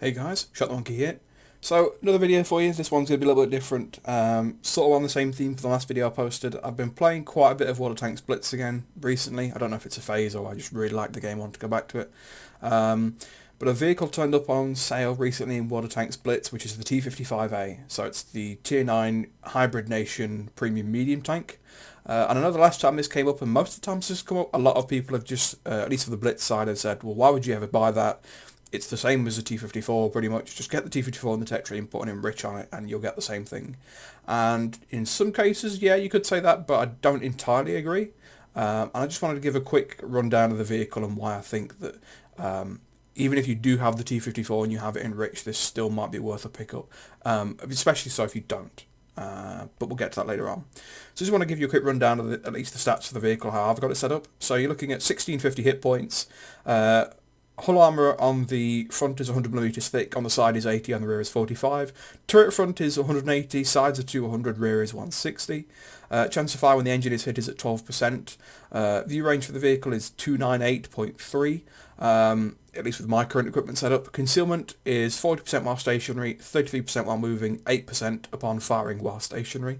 Hey guys, Shot the Monkey here. So, another video for you. This one's going to be a little bit different. Sort of on the same theme for the last video I posted. I've been playing quite a bit of Water Tanks Blitz again recently. I don't know if it's a phase or I just really like the game, I want to go back to it. But a vehicle turned up on sale recently in Water Tanks Blitz, which is the T-55A. So it's the Tier 9 Hybrid Nation Premium Medium Tank. And I know the last time this came up, and most of the times this has come up, a lot of people have just, at least for the Blitz side, have said, well, why would you ever buy that? It's the same as the T-54 pretty much. Just get the T-54 in the tech tree and put an enrich on it and you'll get the same thing. And in some cases, yeah, you could say that, but I don't entirely agree. And I just wanted to give a quick rundown of the vehicle and why I think that even if you do have the T-54 and you have it enriched, this still might be worth a pickup, especially so if you don't. But we'll get to that later on. So I just want to give you a quick rundown of at least the stats of the vehicle, how I've got it set up. So you're looking at 1650 hit points. Hull armour on the front is 100mm thick, on the side is 80, on the rear is 45. Turret front is 180, sides are 200, rear is 160. Chance of fire when the engine is hit is at 12%. View range for the vehicle is 298.3, at least with my current equipment setup. Concealment is 40% while stationary, 33% while moving, 8% upon firing while stationary.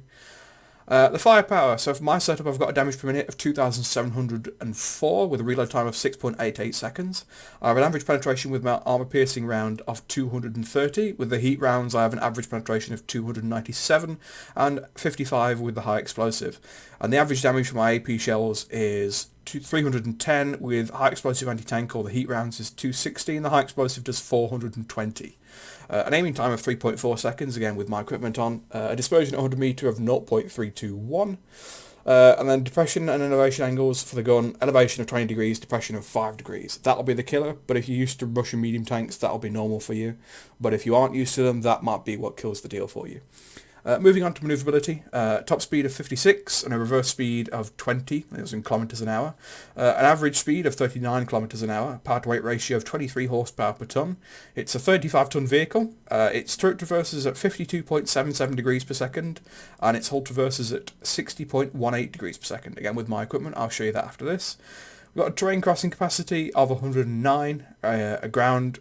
The firepower, so for my setup I've got a damage per minute of 2,704 with a reload time of 6.88 seconds. I have an average penetration with my armour piercing round of 230. With the heat rounds I have an average penetration of 297 and 55 with the high explosive. And the average damage for my AP shells is 310 with high explosive anti-tank, or the heat rounds is 260 and the high explosive does 420. An aiming time of 3.4 seconds, again with my equipment on. A dispersion at 100 metre of 0.321. And then depression and elevation angles for the gun. Elevation of 20 degrees, depression of 5 degrees. That'll be the killer, but if you're used to Russian medium tanks, that'll be normal for you. But if you aren't used to them, that might be what kills the deal for you. Moving on to manoeuvrability, top speed of 56 and a reverse speed of 20, it was in kilometres an hour. An average speed of 39 kilometres an hour, power to weight ratio of 23 horsepower per tonne. It's a 35 tonne vehicle, its turret traverses at 52.77 degrees per second, and its hull traverses at 60.18 degrees per second. Again with my equipment, I'll show you that after this. We've got a terrain crossing capacity of 109, a ground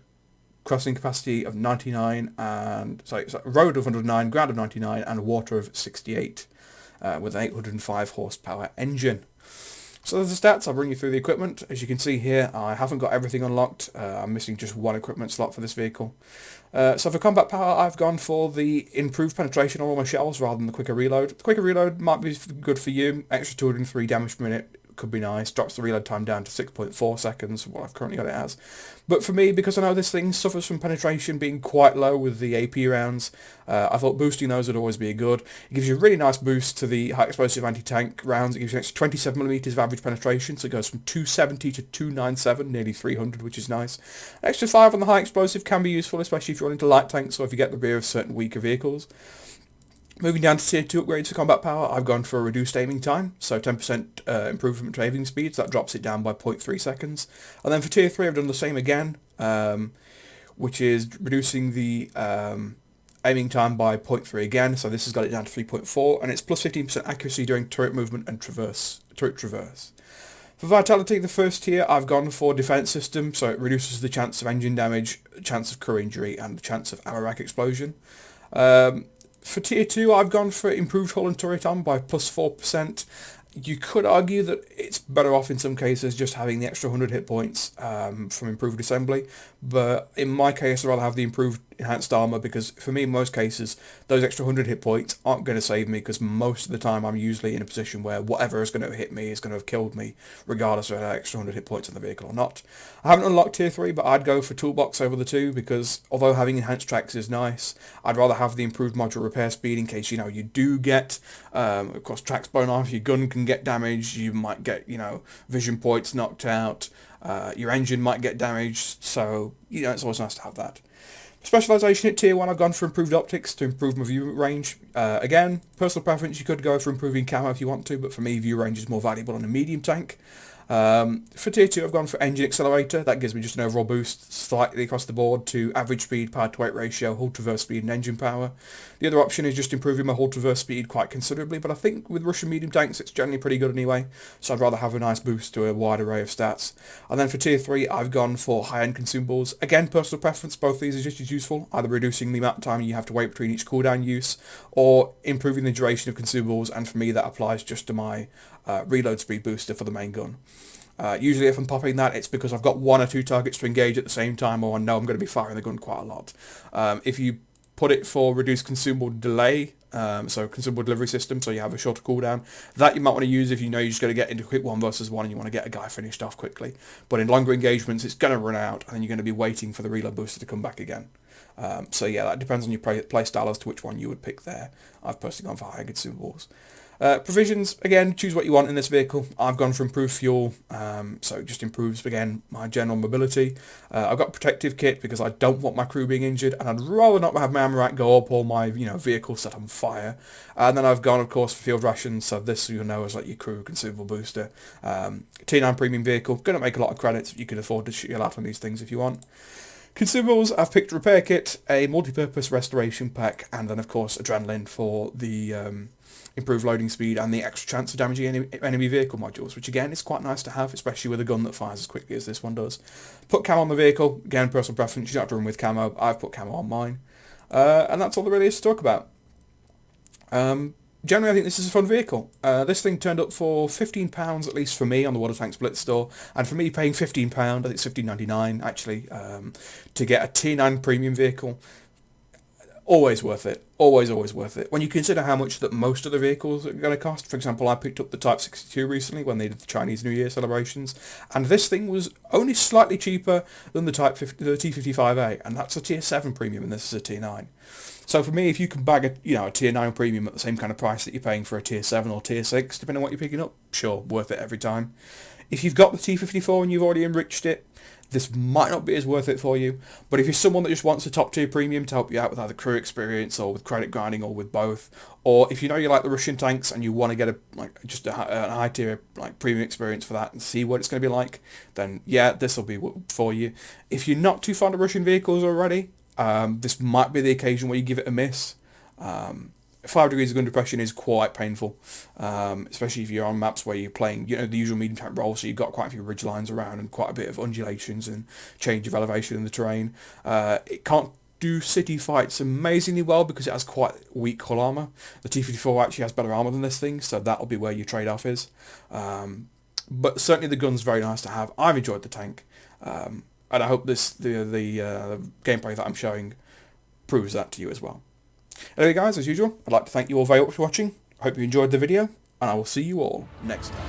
crossing capacity of 99, and road of 109, ground of 99, and water of 68, with an 805 horsepower engine. So there's the stats. I'll bring you through the equipment. As you can see here, I haven't got everything unlocked. I'm missing just one equipment slot for this vehicle. So for combat power, I've gone for the improved penetration on all my shells rather than the quicker reload. The quicker reload might be good for you. Extra 203 damage per minute could be nice. Drops the reload time down to 6.4 seconds, what I've currently got it as. But for me, because I know this thing suffers from penetration being quite low with the AP rounds, I thought boosting those would always be good. It gives you a really nice boost to the high explosive anti-tank rounds. It gives you an extra 27mm of average penetration, so it goes from 270 to 297, nearly 300, which is nice. An extra 5 on the high explosive can be useful, especially if you run into light tanks or if you get the rear of certain weaker vehicles. Moving down to tier 2 upgrades for combat power, I've gone for a reduced aiming time, so 10% improvement to aiming speed, so that drops it down by 0.3 seconds. And then for tier 3 I've done the same again, which is reducing the aiming time by 0.3 again, so this has got it down to 3.4, and it's plus 15% accuracy during turret movement and turret traverse. For vitality, the first tier, I've gone for defense system, so it reduces the chance of engine damage, chance of crew injury, and the chance of ammo rack explosion. For tier 2, I've gone for improved hull and turret arm by plus 4%. You could argue that it's better off in some cases just having the extra 100 hit points from improved assembly, but in my case I'd rather have the improved enhanced armour, because for me in most cases those extra 100 hit points aren't going to save me, because most of the time I'm usually in a position where whatever is going to hit me is going to have killed me regardless of that extra 100 hit points in the vehicle or not. I haven't unlocked tier 3, but I'd go for toolbox over the two, because although having enhanced tracks is nice, I'd rather have the improved modular repair speed in case you do get of course tracks blown off, your gun can get damaged, you might get vision points knocked out, your engine might get damaged, so it's always nice to have that. Specialisation at tier 1, I've gone for improved optics to improve my view range. Again, personal preference, you could go for improving camo if you want to, but for me view range is more valuable on a medium tank. For tier 2 I've gone for engine accelerator. That gives me just an overall boost slightly across the board to average speed, power to weight ratio, hull traverse speed and engine power. The other option is just improving my hull traverse speed quite considerably, but I think with Russian medium tanks it's generally pretty good anyway, so I'd rather have a nice boost to a wide array of stats. And then for tier 3 I've gone for high-end consumables. Again, personal preference, both these are just as useful, either reducing the amount of time you have to wait between each cooldown use or improving the duration of consumables, and for me that applies just to my reload speed booster for the main gun. Usually if I'm popping that, it's because I've got one or two targets to engage at the same time, or I know I'm going to be firing the gun quite a lot. If you put it for reduced consumable delay, so consumable delivery system, so you have a shorter cooldown, that you might want to use if you know you're just going to get into a quick 1 versus 1 and you want to get a guy finished off quickly. But in longer engagements, it's going to run out, and then you're going to be waiting for the reload booster to come back again. So yeah, that depends on your play style as to which one you would pick there. I've personally gone for higher consumables. Provisions, again, choose what you want in this vehicle. I've gone for improved fuel, so it just improves, again, my general mobility. I've got protective kit because I don't want my crew being injured, and I'd rather not have my ammo rack go up or my vehicle set on fire. And then I've gone, of course, for field rations, so this you'll know is like your crew consumable booster. T9 premium vehicle, going to make a lot of credits. You can afford to shell out on these things if you want. Consumables, I've picked repair kit, a multi-purpose restoration pack, and then of course adrenaline for the improved loading speed and the extra chance of damaging enemy vehicle modules, which again is quite nice to have, especially with a gun that fires as quickly as this one does. Put camo on the vehicle, again personal preference, you don't have to run with camo, I've put camo on mine. And that's all there really is to talk about. Generally, I think this is a fun vehicle. This thing turned up for £15, at least for me, on the Water Tanks Blitz store. And for me, paying £15, I think it's $15.99 actually, to get a T9 premium vehicle, always worth it. Always worth it. When you consider how much that most of the vehicles are going to cost. For example, I picked up the Type 62 recently when they did the Chinese New Year celebrations, and this thing was only slightly cheaper than the the T-55A, and that's a tier 7 premium, and this is a tier 9. So for me, if you can bag a tier 9 premium at the same kind of price that you're paying for a tier 7 or tier 6, depending on what you're picking up, sure, worth it every time. If you've got the T-54 and you've already enriched it, this might not be as worth it for you. But if you're someone that just wants a top tier premium to help you out with either crew experience or with credit grinding or with both, or if you know you like the Russian tanks and you want to get a high tier premium experience for that and see what it's going to be like, then yeah, this will be for you. If you're not too fond of Russian vehicles already, this might be the occasion where you give it a miss. 5 degrees of gun depression is quite painful, especially if you're on maps where you're playing, the usual medium type role, so you've got quite a few ridge lines around and quite a bit of undulations and change of elevation in the terrain. It can't do city fights amazingly well because it has quite weak hull armour. The T-54 actually has better armour than this thing, so that'll be where your trade-off is. But certainly the gun's very nice to have. I've enjoyed the tank, and I hope the gameplay that I'm showing proves that to you as well. Anyway guys, as usual, I'd like to thank you all very much for watching. I hope you enjoyed the video, and I will see you all next time.